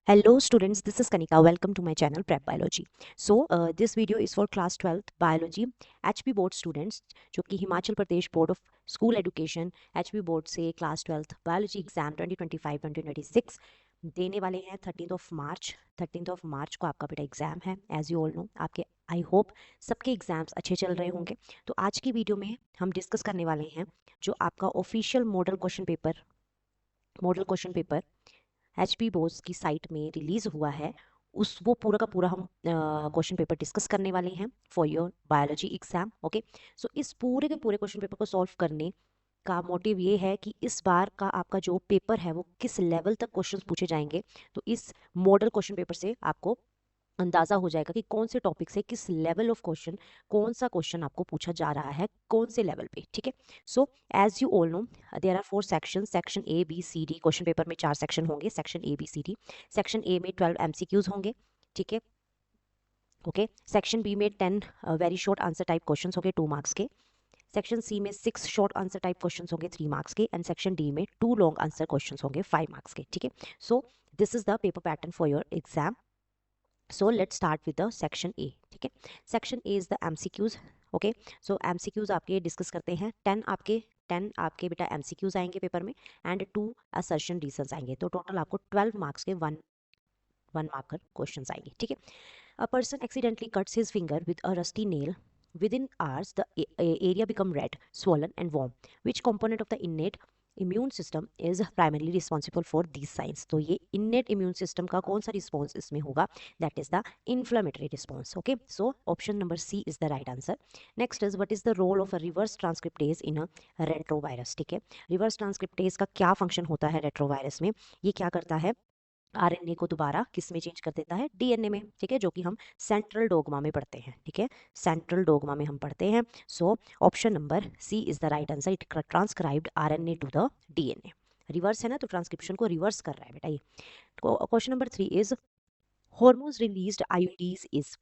Hello students, this is Kanika. Welcome to my channel Prep Biology. So this video is for class 12th biology HP board students जो कि Himachal Pradesh board of school education HP board से class 12th biology exam 2025-2026 देने वाले हैं 13th of March को आपका बेटा exam है। एज यू ऑल नो आपके आई होप सबके एग्जाम्स अच्छे चल रहे होंगे। तो आज की वीडियो में हम डिस्कस करने वाले हैं जो आपका official model question paper HP boards की साइट में रिलीज हुआ है। वो पूरा का पूरा हम क्वेश्चन पेपर डिस्कस करने वाले हैं for your biology exam. Okay, so इस पूरे के पूरे क्वेश्चन पेपर को सॉल्व करने का मोटिव ये है कि इस बार का आपका जो पेपर है वो किस लेवल तक क्वेश्चंस पूछे जाएंगे। तो इस मॉडल क्वेश्चन पेपर से आपको अंदाजा हो जाएगा कि कौन से टॉपिक से किस लेवल ऑफ क्वेश्चन, कौन सा क्वेश्चन आपको पूछा जा रहा है कौन से लेवल पे। ठीक है, so as you all know there are 4 section. Section A B C D question paper में 4 सेक्शन होंगे। Section A B C D, section A में 12 MCQs होंगे। ठीक है, ओके। सेक्शन बी में 10 very short answer type question होंगे 2 marks के। Section C में 6 शॉर्ट आंसर टाइप क्वेश्चंस होंगे 3 मार्क्स के। एंड सेक्शन डी में 2 लॉन्ग आंसर क्वेश्चंस होंगे 5 मार्क्स के। ठीक है, सो this is the paper pattern for your exam. So let's start with the section A. ठीक है, section A is the MCQs. Okay, so MCQs आपके discuss करते हैं। 10 आपके बेटा MCQs आएंगे पेपर में एंड 2 assertion reasons आएंगे। तो टोटल आपको 12 मार्क्स के वन मार्कर क्वेश्चंस आएंगे। ठीक है, a person accidentally cuts his finger with a rusty nail. Within hours, the area become red, swollen, and warm. Which component of the innate immune system is primarily responsible for these signs? तो ये innate immune system का कौन सा response इसमें होगा? That is the inflammatory response. Okay, so option number C is the right answer. Next is what is the role of a reverse transcriptase in a retrovirus? ठीक है, reverse transcriptase का क्या function होता है retrovirus में? ये क्या करता है? RNA को दोबारा किस में चेंज कर देता है? DNA में। ठीक है, जो कि हम सेंट्रल डोगमा में पढ़ते हैं। ठीक है, सेंट्रल डोगमा में हम पढ़ते हैं। So option number C is the right answer. It transcribed RNA to the DNA। Reverse है ना, तो ट्रांसक्रिप्शन को रिवर्स कर रहा है बेटा ये। Question number 3 is hormones released IUDs is,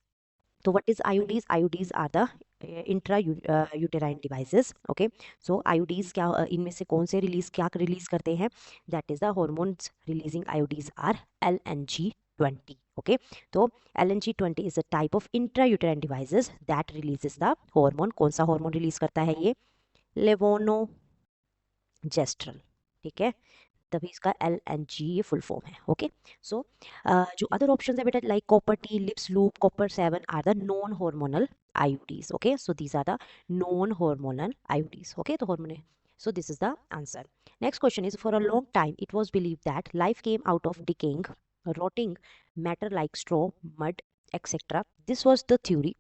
तो what is IUDs? IUDs are the intra uterine devices. Okay, so IUDs क्या, इनमें से कौन से क्या रिलीज करते हैं? That is the hormones releasing IUDs are LNG20। Okay, तो LNG20 is a type of intra uterine devices that releases the hormone. कौन सा हॉर्मोन रिलीज करता है ये? लेवोनोजेस्ट्रल। ठीक है, तभी इसका LNG ये फुल फॉर्म है। ओके, सो जो अदर ऑप्शंस है बेटा like copper T, Lippes loop, copper 7 are the non hormonal IUDs. Okay, so these are the non hormonal IUDs. Okay, तो hormonal, so this is the answer. Next question is, for a long time it was believed that life came out of decaying, rotting matter like straw, mud, etc. This was the theory.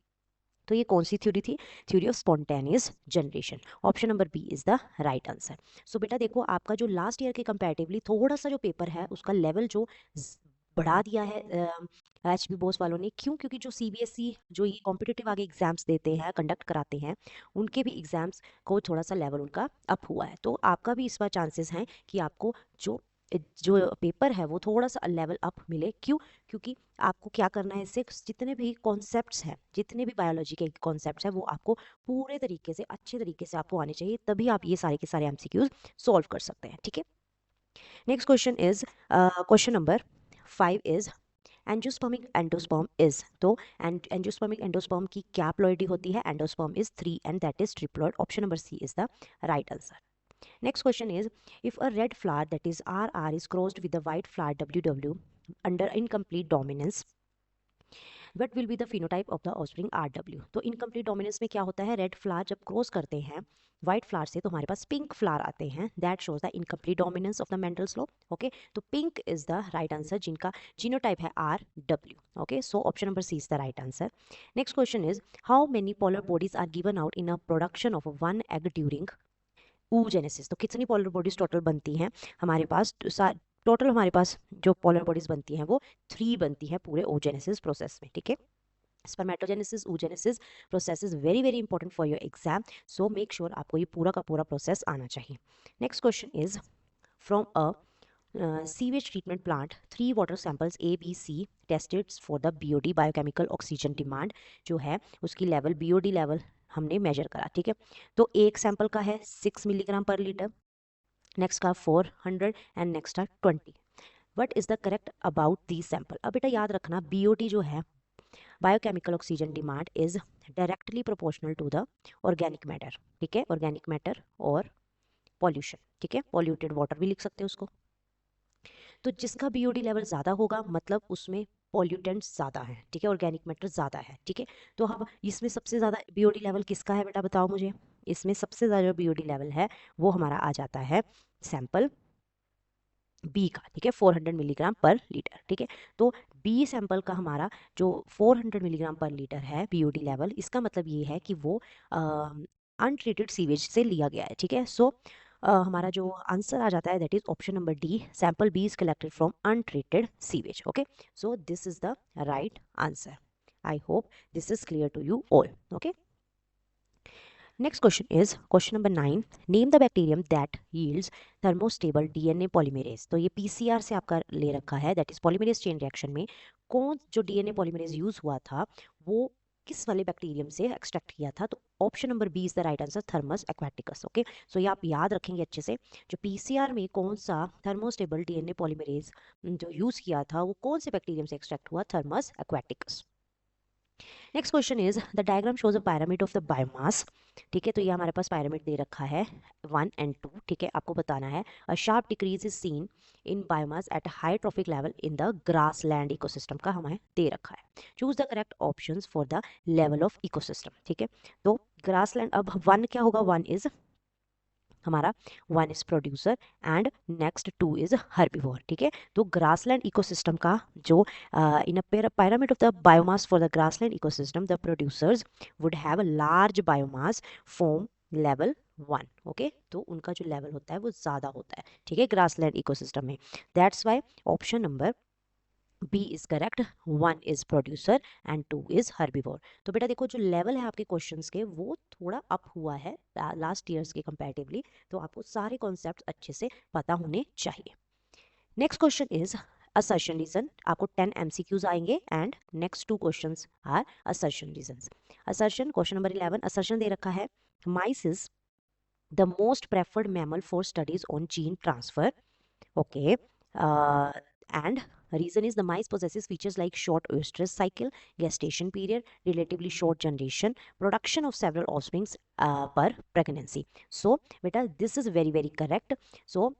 तो ये कौन सी theory थी? Theory of spontaneous generation. Option number B is the right answer. So बेटा देखो, आपका जो last year के कंपैरेटिवली थोड़ा सा जो पेपर है उसका लेवल जो बढ़ा दिया है HP बोस वालों ने। क्यों? क्योंकि जो CBSE जो ये कॉम्पिटिटिव आगे एग्जाम्स देते हैं, कंडक्ट कराते हैं, उनके भी एग्जाम्स को थोड़ा सा लेवल उनका अप हुआ है। तो आपका भी इस बार चांसेस हैं कि आपको जो जो पेपर है वो थोड़ा सा लेवल अप मिले। क्यों? क्योंकि आपको क्या करना है, इससे जितने भी कॉन्सेप्ट्स हैं, जितने भी बायोलॉजी के कॉन्सेप्ट्स हैं, वो आपको पूरे तरीके से, अच्छे तरीके से आपको आने चाहिए, तभी आप ये सारे के सारे MCQs सॉल्व कर सकते हैं। ठीक है, next question is question number 5 is angiospermic endosperm is, तो एंजियोस्पर्मिक एंडोस्पर्म की क्या प्लॉइडी होती है? Endosperm is 3 and that is triploid. Option number C is the right answer. Next question is, if a red flower that is RR is crossed with the white flower WW under incomplete dominance, what will be the phenotype of the offspring RW? तो incomplete dominance में क्या होता है? Red flower जब cross करते हैं white flower से तो हमारे पास पिंक फ्लावर आते हैं। That shows the incomplete dominance of the Mendel's law. Okay, तो pink is the right answer, जिनका जीनोटाइप है RW। Okay, so option number C is the right answer. Next question is, how many polar bodies are given out in a production of one egg during oogenesis? तो कितनी polar bodies total बनती हैं हमारे पास? Total हमारे पास जो polar bodies बनती हैं वो 3 बनती हैं पूरे oogenesis प्रोसेस में। ठीक है, spermatogenesis, oogenesis process is very very important for your exam. So make sure आपको ये पूरा का पूरा प्रोसेस आना चाहिए। Next question is, from a sewage treatment plant 3 water samples A B C tested for the BOD biochemical oxygen demand जो है उसकी लेवल BOD लेवल हमने मेजर करा। ठीक है, तो एक सैंपल का है 6 मिलीग्राम पर लीटर, नेक्स्ट का 400 एंड नेक्स्ट का 20। What is the correct about the sample. अब बेटा याद रखना बीओडी जो है biochemical oxygen demand is directly proportional to the organic matter, ठीक है, ऑर्गेनिक मैटर और पॉल्यूशन, ठीक है, पॉल्यूटेड वाटर भी लिख सकते हो उसको। तो जिसका बीओडी लेवल ज़्यादा होगा मतलब उसमें पॉल्यूटेंट्स ज़्यादा है, ठीक है, ऑर्गेनिक मैटर ज़्यादा है, ठीक है। तो हम इसमें सबसे ज़्यादा बीओडी लेवल किसका है बेटा बताओ मुझे। इसमें सबसे ज़्यादा जो बीओडी लेवल है वो हमारा आ जाता है सैंपल बी का, ठीक है, 400 मिलीग्राम पर लीटर, ठीक है। तो बी सैंपल का हमारा जो 400 मिलीग्राम पर लीटर है बीओडी लेवल, इसका मतलब ये है कि वो अनट्रीटेड सीवेज से लिया गया है, ठीक है। सो हमारा जो आंसर आ जाता है that is option number D, sample B is collected from untreated sewage, okay. So this is the right answer. I hope this is clear to you all, okay. Next question is question number 9. Name the bacterium that yields thermostable DNA polymerase. तो ये PCR से आपका ले रखा है, that is polymerase chain reaction में कौन जो डीएनए पॉलीमरेज यूज हुआ था वो किस वाले बैक्टीरियम से एक्सट्रैक्ट किया था। तो option number B is the right answer, Thermus aquaticus, okay. So ये आप याद रखेंगे अच्छे से, जो पीसीआर में कौन सा थर्मोस्टेबल डीएनए पॉलीमरेज जो यूज किया था वो कौन से बैक्टीरियम से एक्सट्रैक्ट हुआ, thermos aquaticus. Next question is the diagram shows a pyramid of the biomass, ठीक है। तो ये हमारे पास pyramid दे रखा है 1 and 2, ठीक है। आपको बताना है a sharp decrease is seen in biomass at high trophic level in the grassland ecosystem का हमें दे रखा है। Choose the correct options for the level of ecosystem, ठीक है। तो ग्रासलैंड, अब 1 क्या होगा, 1 इज हमारा, 1 is producer and next 2 is herbivore, ठीक है। तो ग्रासलैंड इकोसिस्टम का जो इन अ pyramid of the biomass for the grassland ecosystem the producers would have a large biomass form level 1, okay. तो उनका जो लेवल होता है वो ज्यादा होता है, ठीक है, ग्रासलैंड इकोसिस्टम में। That's why option number B is correct, 1 is producer and 2 is herbivore. तो बेटा देखो जो लेवल है आपके क्वेश्चंस के वो थोड़ा अप हुआ है लास्ट ईयर्स के कंपैरेटिवली, तो आपको सारे कॉन्सेप्ट्स अच्छे से पता होने चाहिए। Next question is assertion reason, आपको 10 MCQs आएंगे and next 2 questions are assertion reasons। assertion question number 11, assertion दे रखा है mice is the most preferred mammal for studies on gene transfer, okay, and reason is the mice possesses features like short oestrus cycle, gestation period, relatively short generation, production of several offsprings per pregnancy. So beta this is very very correct. So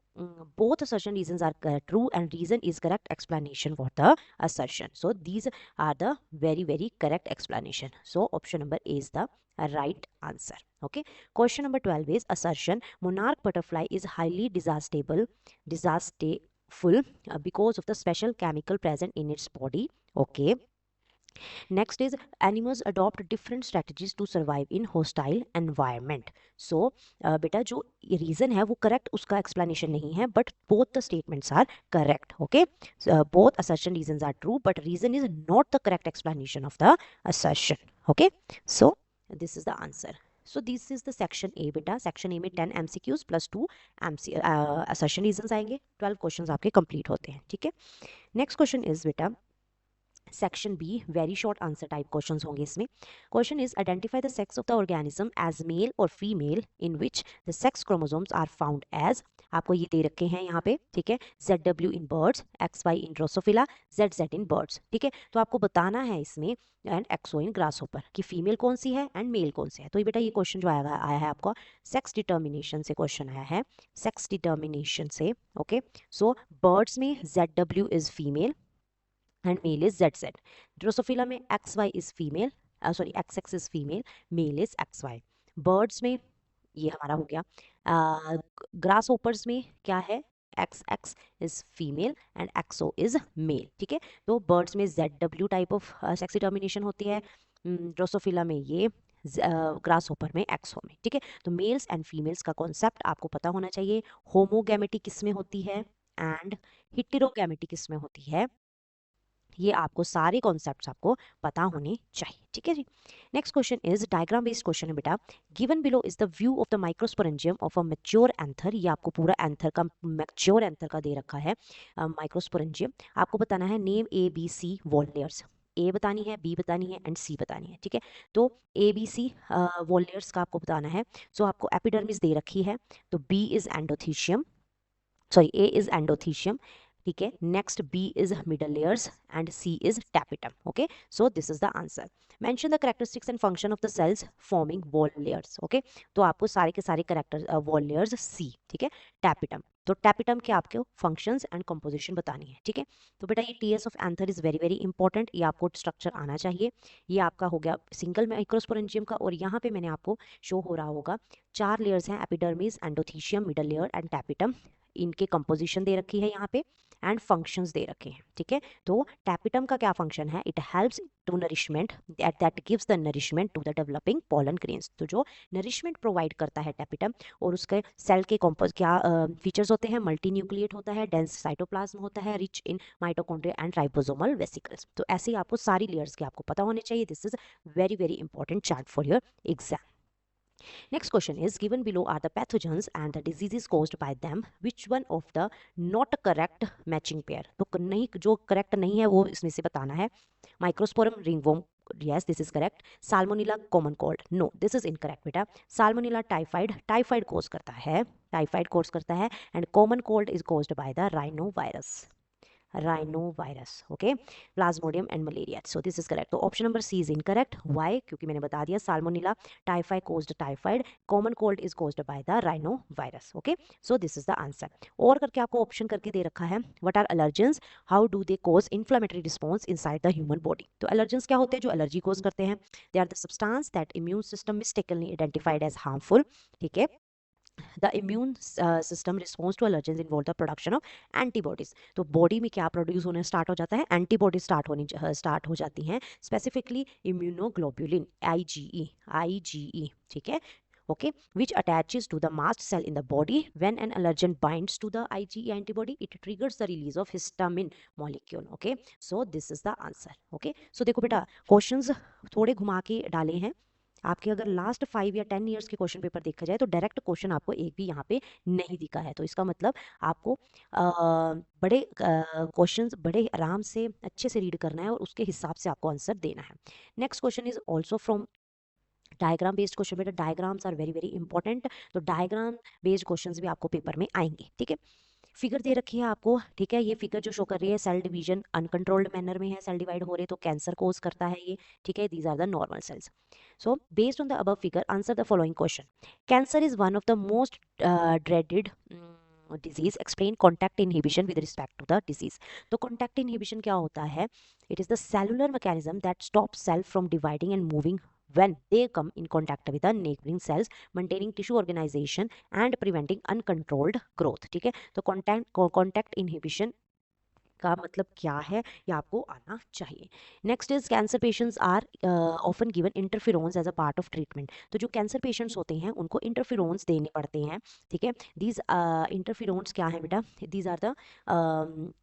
both assertion reasons are true and reason is correct explanation for the assertion. So these are the very very correct explanation. So option number A is the right answer, okay. Question number 12 is assertion monarch butterfly is highly disastable because of the special chemical present in its body, okay. Next is animals adopt different strategies to survive in hostile environment. So beta जो reason है वो correct उसका explanation नहीं है, but both the statements are correct, okay. Both assertion reasons are true but reason is not the correct explanation of the assertion, okay. So this is the answer. So this is the section A बेटा, section A में 10 MCQs plus 2 assertion reasons आएंगे, 12 questions आपके complete होते हैं, ठीक है। Next question is बेटा section B, very short answer type questions होंगे इसमें। Question is identify the sex of the organism as male और female in which the sex chromosomes are found as, आपको ये दे रखे हैं यहाँ पे, ठीक है, ZW in birds, XY in Drosophila, ZZ in birds, ठीक है। तो आपको बताना है इसमें एंड XO इन ग्रासहोपर कि फीमेल कौन सी है एंड मेल कौन सी है। तो ये बेटा ये क्वेश्चन जो आया है आपको सेक्स डिटर्मिनेशन से क्वेश्चन आया है, सेक्स डिटर्मिनेशन से, ओके। सो बर्ड्स में ZW is female and male is ZZ. Drosophila में XY is female, sorry XX is female, male is XY. Birds में ये हमारा हो गया, ग्रासहोपर्स में क्या है, XX is female and XO is male, ठीक है। तो बर्ड्स में ZW type of sex determination होती है, ड्रोसोफिला में ये, ग्रासहोपर में XO में, ठीक है। तो मेल्स एंड फीमेल्स का कॉन्सेप्ट आपको पता होना चाहिए, होमोगैमेटी किस में होती है एंड हेटेरोगैमेटी किस में होती है, ये आपको सारे कॉन्सेप्ट्स आपको पता होने चाहिए, ठीक है जी। Next question is diagram based question है बेटा। Given below is the view of the microsporangium of a mature anther, ये आपको पूरा एंथर का, मैच्योर एंथर का दे रखा है माइक्रोस्पोरेंजियम। आपको बताना है नेम ABC वॉल लेयर्स, ए बतानी है, बी बतानी है एंड सी बतानी है, ठीक है। तो ABC वॉल लेयर्स का आपको बताना है। सो आपको एपिडर्मिस दे रखी है, तो B is endothecium, sorry A is endothecium, ठीक है। Next B is middle layers and C is tapetum. Okay, so this is the answer. Mention the characteristics and function of the cells forming wall layers. Okay, तो आपको सारे के सारे character wall layers सी, ठीक है, tapetum. तो tapetum के आपके फंक्शंस एंड कंपोजिशन बतानी है, ठीक है। तो बेटा ये TS of anther is very very important, ये आपको स्ट्रक्चर आना चाहिए। ये आपका हो गया सिंगल माइक्रोस्पोरेंजियम का, और यहाँ पे मैंने आपको शो हो रहा होगा 4 लेयर्स हैं, epidermis, endothecium, middle layer and tapetum. इनके कंपोजिशन दे रखी है यहाँ पे एंड फंक्शंस दे रखे हैं, ठीक है। तो टैपिटम का क्या फंक्शन है, it helps to nourishment, that gives the nourishment to the developing pollen grains. तो जो नरिशमेंट प्रोवाइड करता है टैपिटम, और उसके सेल के कॉम्पोज क्या फीचर्स होते हैं, मल्टी न्यूक्लिएट होता है, डेंस साइटोप्लाज्म होता है, rich in mitochondria and ribosomal vesicles. तो ऐसे ही आपको सारी लेयर्स के आपको पता होने चाहिए। This is very very important chart for your exam. Next question is, given below are the pathogens and the diseases caused by them. Which one of the not correct matching pair? तो नहीं, जो correct नहीं है वो इसमें से बताना है. Microsporum ringworm, yes, this is correct. Salmonella common cold, no, this is incorrect बेटा. Salmonella typhoid cause करता है, typhoid cause करता है, and common cold is caused by the rhinovirus, okay, plasmodium and malaria. So this is correct. तो option number C is incorrect. Why? क्योंकि मैंने बता दिया salmonella typhi caused typhoid, common cold is caused by the rhinovirus, okay. So this is the answer. और करके आपको option करके दे रखा है, what are allergens, how do they cause inflammatory response inside the human body. तो allergens क्या होते हैं, जो एलर्जी कोज करते हैं. they are the substance that immune system mistakenly identified as harmful, ठीक है. The immune system response to allergens involve the production of antibodies. तो बॉडी में क्या प्रोड्यूस होने स्टार्ट हो जाता है, एंटीबॉडी स्टार्ट हो जाती हैं, स्पेसिफिकली इम्यूनोग्लोबुलिन IgE, ठीक है. Okay, which attaches to the mast cell in the body. When an allergen binds to the IgE antibody, it triggers the release of histamine molecule. Okay, so this is the answer. Okay, so देखो बेटा questions थोड़े घुमा के डाले हैं आपके. अगर last 5 या 10 ईयर्स के क्वेश्चन पेपर देखा जाए तो डायरेक्ट क्वेश्चन आपको एक भी यहाँ पे नहीं दिखा है. तो इसका मतलब आपको बड़े क्वेश्चंस बड़े आराम से अच्छे से रीड करना है और उसके हिसाब से आपको आंसर देना है. Next question is also from diagram based question. बेटा diagrams are very very important. तो डायग्राम बेस्ड क्वेश्चंस भी आपको पेपर में आएंगे, ठीक है. फिगर दे रखी है आपको, ठीक है. ये फिगर जो शो कर रही है सेल डिवीजन अनकंट्रोल्ड मैनर में है, सेल डिवाइड हो रहे तो कैंसर कोज करता है ये, ठीक है. These are the normal cells. So based on the above figure answer the following question. Cancer is one of the most dreaded disease. Explain contact inhibition with respect to the disease. तो contact inhibition क्या होता है, it is the cellular mechanism that stop cell from dividing and moving when they come in contact with the neighboring cells, maintaining tissue organization and preventing uncontrolled growth, ठीक है. तो contact inhibition का मतलब क्या है ये आपको आना चाहिए. Next is cancer patients are often given interferons as a part of treatment. तो जो कैंसर पेशेंट्स होते हैं उनको इंटरफेरोन्स देने पड़ते हैं, ठीक है. दीज इंटरफेरोन्स क्या है बेटा, these are the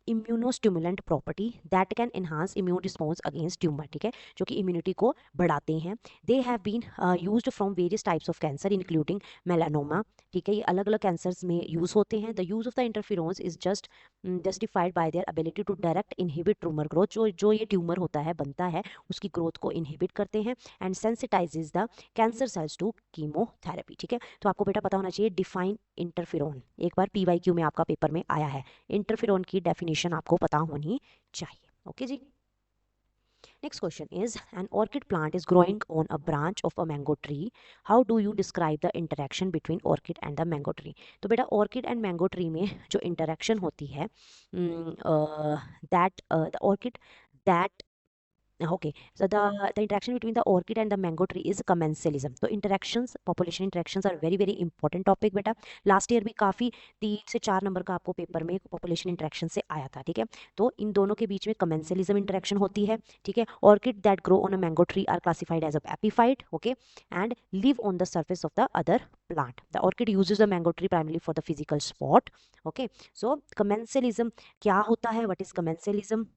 immunostimulant property that can enhance immune response against tumour, ठीक है, जो कि इम्यूनिटी को बढ़ाते हैं. They have been used from various types of cancer including melanoma, ठीक है. ये अलग अलग कैंसर्स में यूज होते हैं. The use of the interferons is just justified by their ability to direct inhibit tumour growth. जो ये ट्यूमर होता है बनता है उसकी ग्रोथ को इनहिबिट करते हैं and sensitizes the cancer cells to chemotherapy, ठीक है. तो आपको बेटा पता होना चाहिए डिफाइन इंटरफेरोन. एक बार PYQ में आपका पेपर में आया है, इंटरफेरोन की डेफिनेशन आपको पता होनी चाहिए. ओके जी. Next question is, an orchid plant is growing on a branch of a mango tree. How do you describe the interaction between orchid and the mango tree? तो बेटा orchid and mango tree में जो interaction होती है, that the orchid that okay, so the interaction between the orchid and the mango tree is commensalism. तो interactions, population interactions are very very important topic बेटा. Last year भी काफ़ी 3 से 4 number का आपको पेपर में population interaction से आया था, ठीक है. तो इन दोनों के बीच में commensalism interaction होती है, ठीक है. orchid that grow on a mango tree are classified as a epiphyte, okay, and live on the surface of the other plant. The orchid uses the mango tree primarily for the physical support, okay. So commensalism क्या होता है, what is commensalism,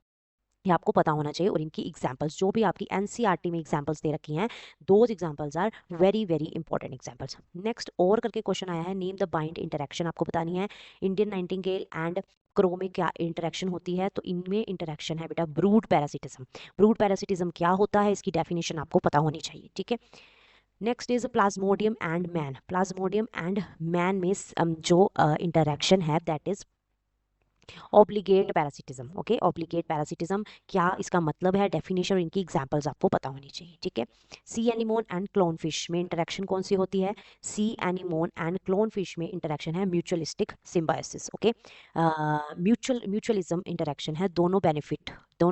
ये आपको पता होना चाहिए. और इनकी एग्जांपल्स जो भी आपकी NCERT में एग्जांपल्स दे रखी हैं, those examples are very very important examples. Next और करके क्वेश्चन आया है, नेम द बाइंड इंटरेक्शन. आपको बतानी है इंडियन नाइटिंगेल एंड क्रो में क्या इंटरेक्शन होती है. तो इनमें इंटरेक्शन है बेटा ब्रूड पैरासिटिज्म. ब्रूड पैरासिटिज्म क्या होता है, इसकी डेफिनेशन आपको पता होनी चाहिए, ठीक है. Next is Plasmodium and man. Plasmodium and man में जो इंटरेक्शन है that is obligate parasitism, okay, obligate parasitism क्या इसका मतलब है, डेफिनेशन और इनकी एग्जांपल्स आपको पता होनी चाहिए, ठीक है। सी एनिमोन एंड क्लोन फिश में इंटरेक्शन कौन सी होती है, सी एनिमोन एंड क्लोन फिश में इंटरेक्शन है mutualistic symbiosis, okay, mutualism interaction है, दोनों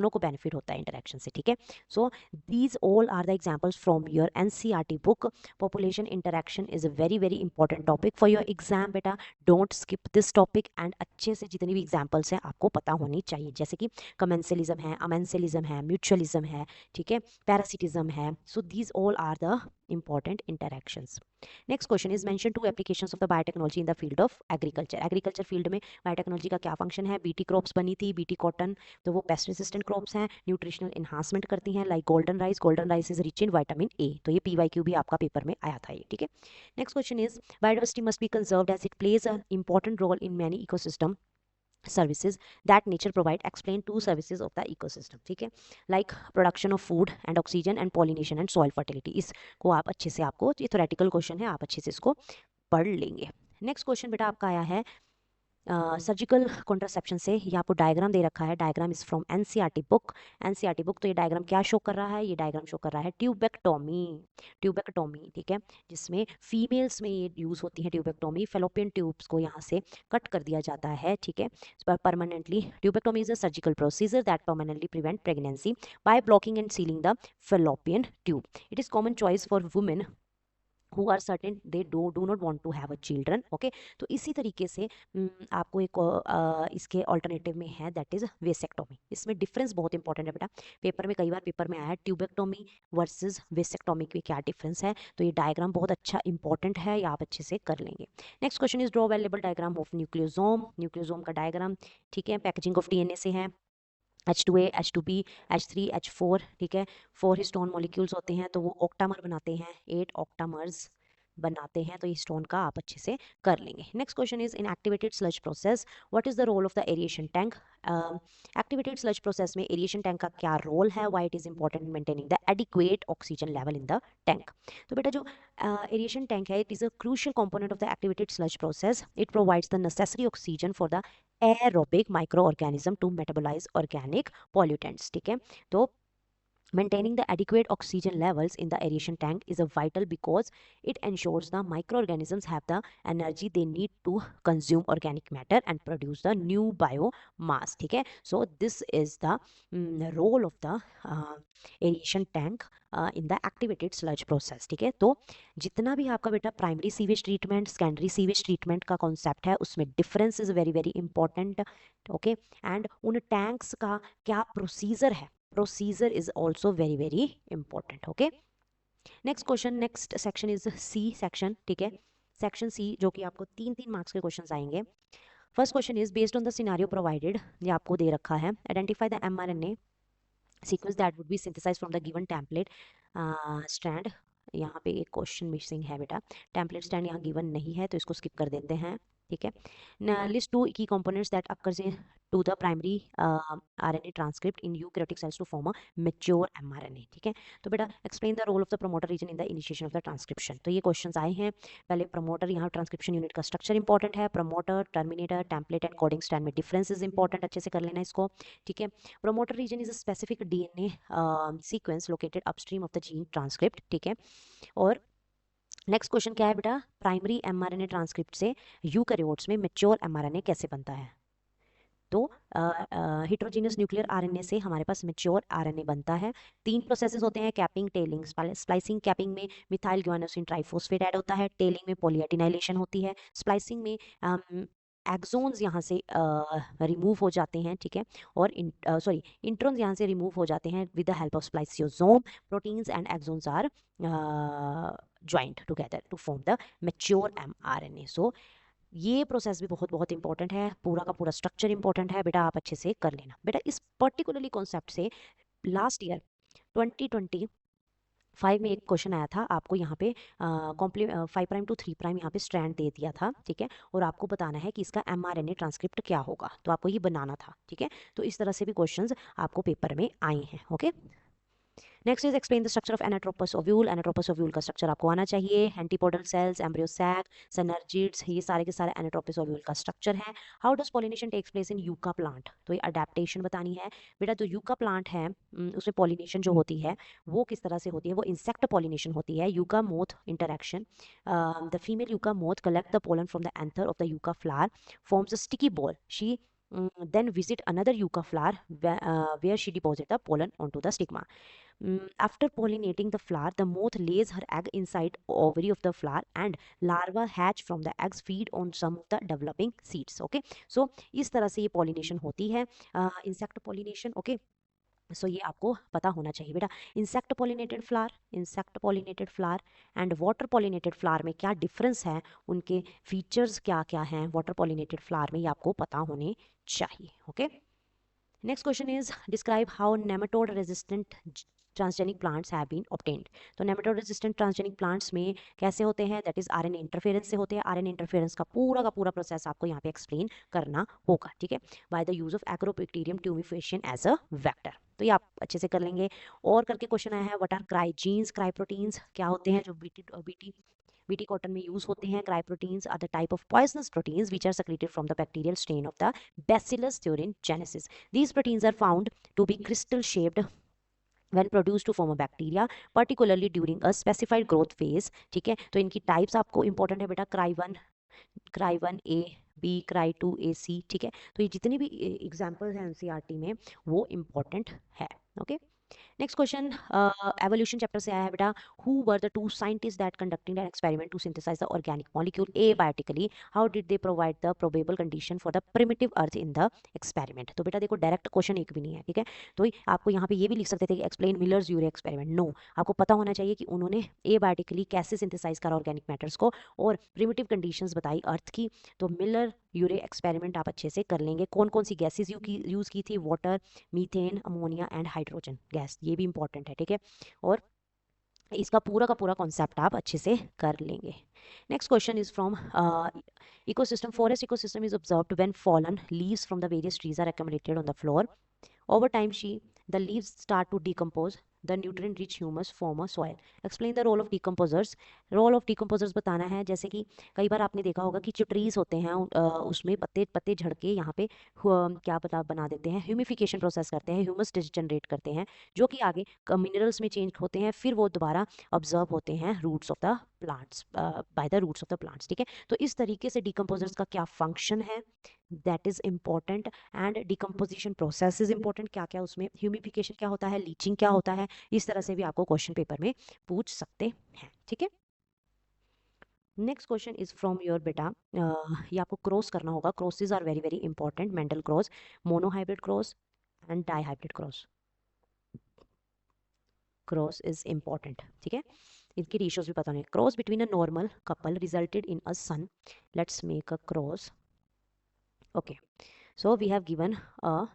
को बेनिफिट होता है इंटरेक्शन से, ठीक है। So these all are the examples from your NCERT book. Population interaction is a very very important topic for your exam बेटा, don't skip this topic, and अच्छे से जितनी भी एग्जांपल्स हैं आपको पता होनी चाहिए, जैसे कि कमेंसलिज्म है, अमेंसलिज्म है, म्यूचुअलिज्म है, ठीक है, पैरासिटिज्म है। So these all are the important interactions. Next question is mention two applications of the biotechnology in the field of agriculture. Agriculture field में बायोटेक्नोलॉजी का क्या फंक्शन है, बीटी क्रॉप्स बनी थी, बीटी कॉटन, तो वो पेस्ट रेसिस्टेंट क्रॉप्स हैं, nutritional enhancement करती हैं, like golden rice is rich in vitamin A, तो ये पीवाईक्यू भी आपका पेपर में आया था ये, ठीक है। Next question is biodiversity must be conserved as it plays a important role in many ecosystem services that nature provide. Explain two services of the ecosystem, ठीक है, like production of food and oxygen and pollination and soil fertility. इसको आप अच्छे से, आपको ये theoretical question है, आप अच्छे से इसको पढ़ लेंगे। नेक्स्ट क्वेश्चन बेटा आपका आया है सर्जिकल कॉन्ट्रासेप्शन से, ये आपको डायग्राम दे रखा है, diagram is from NCERT book, NCERT book. तो ये डायग्राम क्या शो कर रहा है, ये डायग्राम शो कर रहा है ट्यूबेक्टोमी, ठीक है, जिसमें फीमेल्स में ये यूज होती है ट्यूबेक्टोमी, फेलोपियन ट्यूब्स को यहाँ से कट कर दिया जाता है, ठीक है, permanently. Tubectomy is a surgical procedure that permanently prevent pregnancy by blocking and ceiling the fallopian tube. It is common choice for women who are certain they do not want to have a children, okay। तो इसी तरीके से आपको एक इसके alternative में है, that is vasectomy. इसमें डिफरेंस बहुत इंपॉर्टेंट है बेटा, पेपर में कई बार पेपर में आया है ट्यूबेक्टोमी वर्सेस वेसेक्टोमी में क्या डिफरेंस है, तो ये डायग्राम बहुत अच्छा इंपॉर्टेंट है, ये आप अच्छे से कर लेंगे। Next question is draw labelled diagram of nucleosome का डायग्राम, ठीक है, पैकेजिंग ऑफ डीएनए से है, H2A, H2B, H3, H4, ठीक है, 4 हिस्टोन मॉलिक्यूल्स होते हैं, तो वो ऑक्टामर बनाते हैं, 8 ऑक्टामर्स बनाते हैं, तो ये स्टोन का आप अच्छे से कर लेंगे। Next question is in activated sludge process what is the role of the aeration tank. Activated sludge process में एरिएशन टैंक का क्या रोल है, why it is important maintaining the adequate oxygen level in the tank. तो बेटा जो aeration tank है, it is a crucial component of the activated sludge process, it provides the necessary oxygen for the aerobic micro organism to metabolise organic pollutants, ठीक है। तो maintaining the adequate oxygen levels in the aeration tank is a vital because it ensures the microorganisms have the energy they need to consume organic matter and produce the new biomass, ठीक है। So this is the role of the aeration tank in the activated sludge process, ठीक है। तो जितना भी आपका बेटा primary sewage treatment, secondary sewage treatment का कॉन्सेप्ट है, उसमें difference is very very important, okay. And उन टैंक्स का क्या प्रोसीजर है, procedure is also very very important, okay। next question, next section is C section, ठीक है, section C जो कि आपको 3 मार्क्स के क्वेश्चंस आएंगे। First question is based on the scenario provided, ये आपको दे रखा है, identify the mRNA sequence that would be synthesized from the given template strand। यहाँ पे एक क्वेश्चन मिसिंग है बेटा, टेम्पलेट स्टैंड यहाँ गिवन नहीं है, तो इसको स्किप कर देते हैं, ठीक है। लिस्ट 2 की components that occurs to the primary RNA transcript in eukaryotic cells to form a mature mRNA, ठीक है। तो बेटा explain the role of the promoter region in the initiation of the transcription. तो ये क्वेश्चंस आए हैं, पहले प्रमोटर, यहाँ ट्रांसक्रिप्शन यूनिट का स्ट्रक्चर इंपॉर्टेंट है, promoter, terminator, template and coding stand में डिफरेंसेस इंपॉर्टेंट, अच्छे से कर लेना इसको, ठीक है। Promoter region is a specific DNA sequence located upstream of the gene transcript, ठीक है। और नेक्स्ट क्वेश्चन क्या है बेटा, प्राइमरी एमआरएनए ट्रांसक्रिप्ट से यूकैरियोट्स में मैच्योर एमआरएनए कैसे बनता है। तो हिट्रोजीनियस न्यूक्लियर आरएनए से हमारे पास मैच्योर आरएनए बनता है। 3 प्रोसेसेस होते हैं, कैपिंग, टेलिंग, स्प्लाइसिंग। कैपिंग में मिथाइल ग्वानोसिन ट्राइफॉस्फेट ऐड होता है, टेलिंग में पॉलीएटिनाइलेशन होती है, स्प्लाइसिंग में एक्सोन्स यहाँ से रिमूव हो जाते हैं, ठीक है, और इंट्रॉन्स यहाँ से रिमूव हो जाते हैं with the help of spliceosome. Proteins and exons are joint together to form the mature mRNA. So ये प्रोसेस भी बहुत बहुत इंपॉर्टेंट है, पूरा का पूरा स्ट्रक्चर इंपॉर्टेंट है बेटा, आप अच्छे से कर लेना बेटा। इस पर्टिकुलरली कॉन्सेप्ट से लास्ट ईयर 2025 में एक क्वेश्चन आया था, आपको यहाँ पे 5' to 3' यहाँ पे स्ट्रैंड दे दिया था, ठीक है, और आपको बताना है कि इसका mRNA ट्रांसक्रिप्ट क्या होगा, तो आपको ये बनाना था, ठीक है। तो इस तरह से भी क्वेश्चंस आपको पेपर में आए हैं, okay. Next is explain the structure of anatropous ovule. Anatropous ovule का स्ट्रक्चर आपको आना चाहिए। Antipodal cells, embryo sac, synergids, ये सारे के सारे एनाट्रोपस ओव्यूल का स्ट्रक्चर है। How does pollination takes place in yucca plant, तो ये अडेप्टेशन बतानी है बेटा। जो यूका प्लांट है उसमें पॉलिनेशन जो होती है वो किस तरह से होती है, वो इंसेक्ट पॉलिनेशन होती है। Yucca moth interaction, the female yucca moth collect the pollen from the anther of the yucca flower, forms a sticky ball. She then visit another yucca flower where she deposits the pollen onto the stigma. After pollinating the flower, the moth lays her egg inside ovary of the flower and larvae hatch from the eggs feed on some of the developing seeds. Okay, so इस तरह से ये pollination होती है, insect pollination. Okay, सो ये आपको पता होना चाहिए बेटा। Insect pollinated flower and water pollinated flower में क्या डिफरेंस है, उनके फीचर्स क्या क्या हैं वाटर पॉलिनेटेड फ्लावर में, ये आपको पता होने चाहिए। Okay, next question is describe how nematode resistant transgenic plants have been obtained. तो नेमाटोड रेजिस्टेंट ट्रांसजेनिक प्लांट्स में कैसे होते हैं, दैट इज आरएनए इंटरफेरेंस से होते हैं। आरएनए इंटरफेरेंस का पूरा प्रोसेस आपको यहाँ पे एक्सप्लेन करना होगा, ठीक है, by the use of Agrobacterium tumefaciens as a vector. तो ये आप अच्छे से कर लेंगे। और करके क्वेश्चन आया है व्हाट आर क्राइजीन्स, क्राई प्रोटीन्स क्या होते हैं जो बीटी कॉटन में यूज होते हैं। Cry proteins are the type of poisonous proteins which are secreted from the bacterial strain of the Bacillus thuringiensis. These proteins are found to be crystal shaped when produced to form a bacteria, particularly during a specified growth phase. ठीक है, तो इनकी types आपको important है बेटा, cry one A B, cry two A C. ठीक है, तो ये जितने भी एग्जाम्पल्स हैं एनसीईआरटी में वो इंपॉर्टेंट है। Okay, next question evolution chapter से आया है बेटा। Who were the two scientist that conducting an experiment to synthesize the organic molecule abiotically, how did they provide the probable condition for the primitive earth in the experiment. तो बेटा देखो direct question एक भी नहीं है, ठीक है, तो आपको यहाँ पे ये भी लिख सकते थे कि एक्सप्लेन मिलर्स यूरे एक्सपेरिमेंट। नो, आपको पता होना चाहिए कि उन्होंने एबायोटिकली कैसे सिंथेसाइज करा ऑर्गेनिक मैटर्स को और प्रिमिटिव कंडीशंस बताई अर्थ की। तो मिलर यूरे एक्सपेरिमेंट आप अच्छे से कर लेंगे। कौन कौन सी गैसेज यूज की थी, water, methane, ammonia and hydrogen gas, ये भी इंपॉर्टेंट है, ठीक है, और इसका पूरा का पूरा कॉन्सेप्ट आप अच्छे से कर लेंगे। Next question is from ecosystem. Forest ecosystem is observed when fallen leaves from the various trees are accumulated on the floor. Over time, the leaves start to decompose. The nutrient-rich humus form a soil. Explain the role of decomposers. Role of decomposers बताना है, जैसे कि कई बार आपने देखा होगा कि जो ट्रीज होते हैं उसमें पत्ते पत्ते झड़ के यहाँ पे क्या बना देते हैं, ह्यूमिफिकेशन प्रोसेस करते हैं, ह्यूमस जनरेट करते हैं, जो कि आगे मिनरल्स में चेंज होते हैं, फिर वो दोबारा ऑब्जर्व होते हैं roots of the plants, by the roots of the plants. ठीक है, तो इस तरीके से डिकम्पोजर्स का क्या फंक्शन है, that is important. And decomposition process is important, क्या क्या उसमें ह्यूमिफिकेशन क्या होता है, लीचिंग क्या होता है, इस तरह से भी आपको क्वेश्चन पेपर में पूछ सकते हैं। ठीक है, next question is from your बेटा, ये आपको क्रॉस करना होगा। Crosses are very very important, Mendel cross, monohybrid cross and dihybrid cross. Cross is important, ठीक है, इनकी रेशियोज भी पता नहीं। Cross between a normal couple resulted in a son, let's make a cross. Okay, so we have given a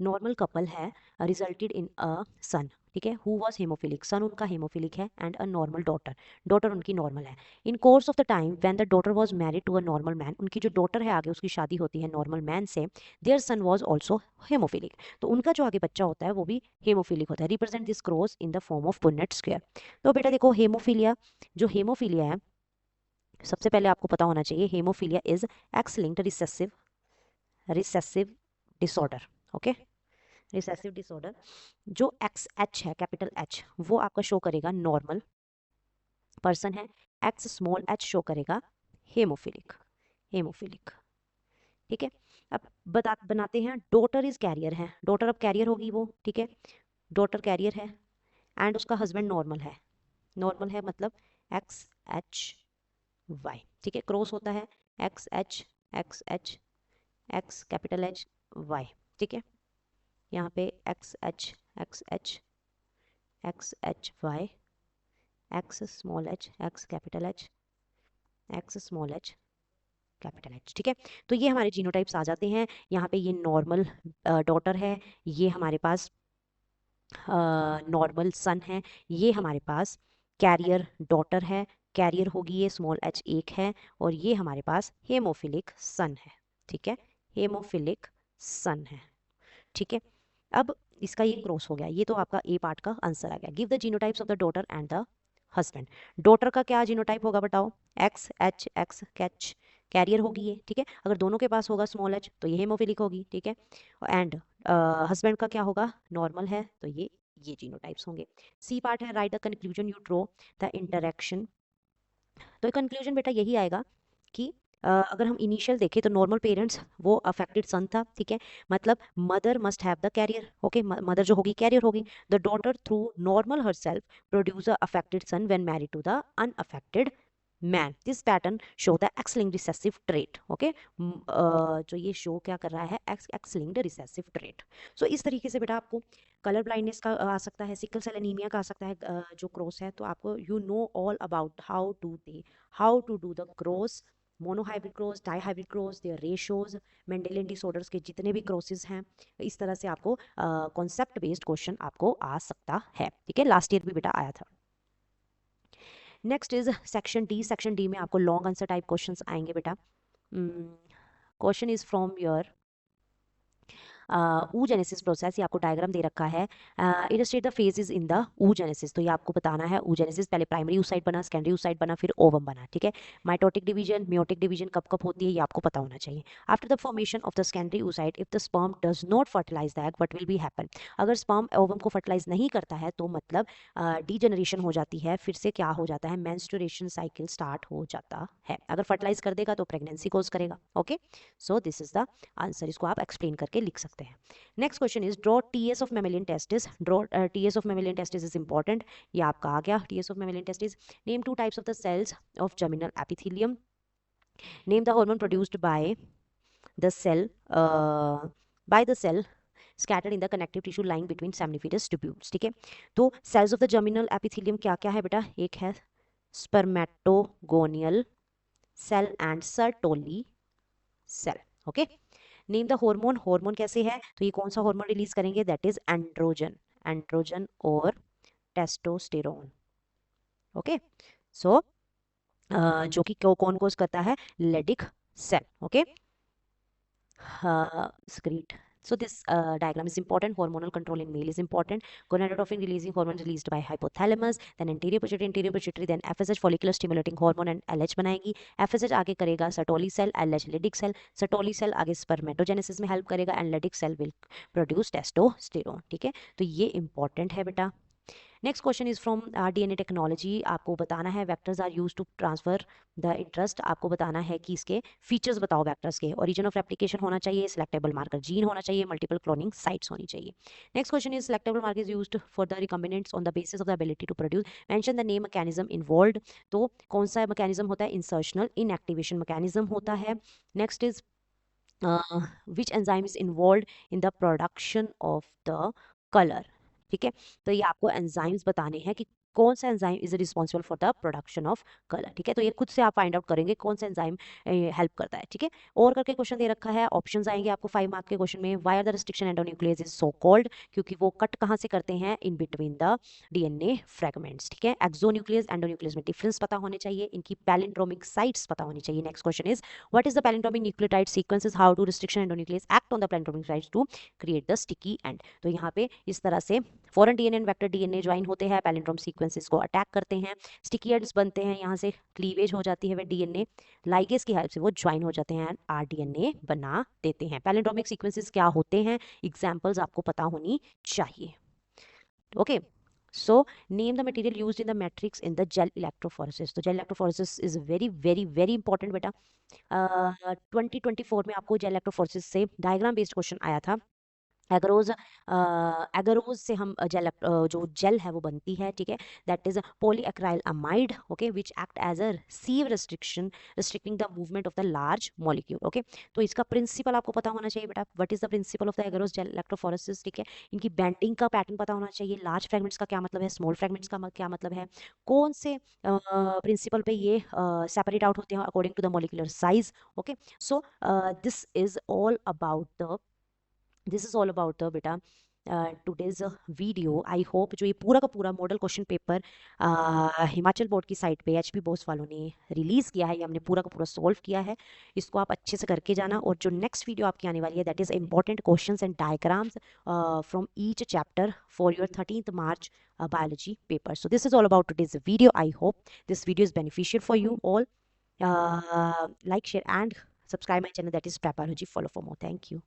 normal couple है resulted in a son, ठीक है, who was haemophilic, son उनका हेमोफिलिक है, and a normal daughter, daughter उनकी normal है। In course of the time when the daughter was married to a normal man, उनकी जो daughter है आगे उसकी शादी होती है नॉर्मल मैन से, their son was also hemophilic, तो उनका जो आगे बच्चा होता है वो भी हेमोफिलिक होता है। Represent this cross in the form of पुन्नेट square. तो बेटा देखो हेमोफिलिया, जो हेमोफिलिया है सबसे पहले आपको पता होना चाहिए, haemophilia is x linked recessive disorder. Okay, recessive disorder, जो एक्स एच है, कैपिटल एच, वो आपका शो करेगा नॉर्मल पर्सन है, एक्स स्मॉल एच शो करेगा हेमोफिलिक। ठीक है, अब बनाते हैं, डॉटर इज कैरियर है, डॉटर अब कैरियर होगी वो, ठीक है, डॉटर कैरियर है एंड उसका हस्बैंड नॉर्मल है मतलब एक्स एच वाई। ठीक है, क्रॉस होता है X H X capital H Y. ठीक है, यहाँ पे X H Y, X small X capital X small H capital H. ठीक है, तो ये हमारे जीनोटाइप्स आ जाते हैं। यहाँ पे ये नॉर्मल डॉटर है, ये हमारे पास नॉर्मल सन है, ये हमारे पास कैरियर डॉटर है, कैरियर होगी ये स्मॉल एच एक है, और ये हमारे पास हेमोफिलिक सन है। ठीक है, हेमोफिलिक सन है। ठीक है, अब इसका ये क्रॉस हो गया, ये तो आपका ए पार्ट का आंसर आ गया। Give the genotypes of the daughter and the husband. Daughter का क्या जीनोटाइप होगा बताओ? X H X catch, carrier होगी ये, ठीक है। अगर दोनों के पास होगा स्मॉल एच तो ये हेमोफिलिक होगी, ठीक है। एंड हस्बैंड का क्या होगा? नॉर्मल है, तो ये जीनोटाइप्स होंगे। सी पार्ट है write the conclusion you draw the interaction. तो कंक्लूजन बेटा यही आएगा कि अगर हम इनिशियल देखें तो नॉर्मल पेरेंट्स वो अफेक्टेड सन था, ठीक है। मतलब mother must have the carrier, okay, mother जो होगी कैरियर होगी। The daughter through normal herself produce a affected son when married to the unaffected man. This pattern show the X linked recessive trait, okay. जो ये show क्या कर रहा है? X linked recessive trait. So इस तरीके से बेटा आपको कलर ब्लाइंडनेस का आ सकता है, सिकल सेल एनीमिया का आ सकता है, जो क्रॉस है। तो आपको you know all about how to do the cross, monohybrid cross, dihybrid cross, their ratios, Mendelian disorders के जितने भी क्रॉसेस हैं। इस तरह से आपको कॉन्सेप्ट बेस्ड क्वेश्चन आपको आ सकता है, ठीक है। लास्ट ईयर भी बेटा आया था। Next is section D. Section D में आपको लॉन्ग आंसर टाइप क्वेश्चंस आएंगे बेटा। Question is from your oogenesis process. ये आपको डायग्राम दे रखा है। Illustrate the phases in the oogenesis। तो ये आपको बताना है oogenesis पहले प्राइमरी oocyte बना, सेकेंडरी oocyte बना, फिर ओवम बना, ठीक है। माइटोटिक डिवीजन, मियोटिक डिवीजन कब कब होती है ये आपको पता होना चाहिए। After the formation of the secondary oocyte if the sperm does not fertilise the egg what will be happen. अगर स्पर्म ओवम को फर्टिलाइज नहीं करता है तो मतलब डीजनरेशन हो जाती है, फिर से क्या हो जाता है? मेंस्ट्रुएशन साइकिल स्टार्ट हो जाता है। अगर फर्टिलाइज कर देगा तो प्रेगनेंसी कोज करेगा, okay. So this is the answer. इसको आप एक्सप्लेन करके लिख सकते हैं। Next question is draw TS of mammalian testis. Draw TS of mammalian testis is important. ये आपका आ गया TS of mammalian testis. Name two types of the cells of germinal epithelium. Name the hormone produced by the cell scattered in the connective tissue lying between seminiferous tubules, ठीक है। तो cells of the germinal epithelium क्या क्या है बेटा? एक है spermatogonial cell and Sertoli cell, okay. Name the hormone. Hormone कैसे है? तो ये कौन सा हार्मोन रिलीज करेंगे? दैट इज एंड्रोजन, एंड्रोजन और टेस्टोस्टेरोन, ओके। सो जो कि कौन कोज करता है? Leydig cell, okay. Great. So this diagram is important. Hormonal control in male is important. Gonadotropin releasing hormone released by hypothalamus, then anterior pituitary, then FSH follicular stimulating hormone and LH बनाएगी। FSH आगे करेगा Sertoli cell, LH Leydig cell, Sertoli cell आगे spermatogenesis में help करेगा and Leydig cell will produce testosterone, ठीक है। तो ये important है बेटा। Next question is from DNA technology. आपको बताना है vectors are use to transfer the interest. आपको बताना है कि इसके फीचर्स बताओ वेक्टर्स के। ओरिजिन ऑफ रेप्लिकेशन होना चाहिए, सिलेक्टेबल मार्कर जीन होना चाहिए, मल्टीपल क्लोनिंग साइट्स होनी चाहिए। Next question is selectable marker is used for the recombinants on the basis of the ability to produce. Mention the name mechanism involved. तो कौन सा mechanism होता है? इंसर्शनल इनएक्टिवेशन मैकेनिज्म होता है। Next is which enzyme is involved in the production of the color, ठीक है। तो ये आपको एंजाइम्स बताने हैं कि कौन सा enzyme is responsible for the production of colour, ठीक है। तो ये खुद से आप फाइंड आउट करेंगे कौन सा एंजाइम हेल्प करता है, ठीक है। और करके क्वेश्चन दे रखा है, ऑप्शंस आएंगे आपको 5 मार्क के क्वेश्चन में। Why are the restriction endonuclease is so called? क्योंकि वो कट कहाँ से करते हैं? In between the DNA fragments, ठीक है। एक्सोन्यूक्लियस एंडोन्यूक्लियस में डिफरेंस पता होने चाहिए, इनकी पैलिंड्रोमिक साइट्स पता होनी चाहिए। Next question is what is the palindromic nucleotide sequences, how do restriction endonuclease act on the palindromic sites to create the sticky end. तो यहाँ पे इस तरह से foreign DNA and vector DNA join होते हैं, पैलिंड्रोम सीक्वेंसेस को attack करते हैं, स्टिकी एंड्स बनते हैं, यहाँ से क्लीवेज हो जाती है, वे डीएनए लाइगेज की हेल्प से वो ज्वाइन हो जाते हैं, आरडीएनए बना देते हैं। पैलिंड्रोमिक सीक्वेंसेस क्या होते हैं? एग्जांपल्स आपको पता होनी चाहिए, okay. So name the material used in the matrix in the gel electrophoresis। तो gel electrophoresis is very important बेटा। 2024 में आपको gel electrophoresis से डायग्राम बेस्ड क्वेश्चन आया था। एगरोज एगरोज से हम जो जेल है वो बनती है, ठीक है। That is polyacrylamide, okay, which act as a sieve restricting the movement of the large molecule, okay. तो इसका प्रिंसिपल आपको पता होना चाहिए बेटा। What is the principle of the agarose gel electrophoresis, ठीक है। इनकी बेंडिंग का पैटर्न पता होना चाहिए। लार्ज फ्रेगमेंट्स का क्या मतलब है, स्मॉल फ्रेगमेंट्स का क्या मतलब है, कौन से प्रिंसिपल पे ये सेपरेट आउट होते हैं according to the molecular size, okay. So this is all about the beta today's video. I hope जो ये पूरा का पूरा model question paper Himachal board की साइट पे एचपी बोस वालों ने रिलीज़ किया है, ये हमने पूरा का पूरा सॉल्व किया है, इसको आप अच्छे से करके जाना। और जो नेक्स्ट वीडियो आपकी आने वाली है that is important questions and diagrams from each chapter for your 13th March biology paper. So this is all about today's video. I hope this video is beneficial for you all. Like, share and subscribe my channel, that is Prep Biology. Follow for more. Thank you.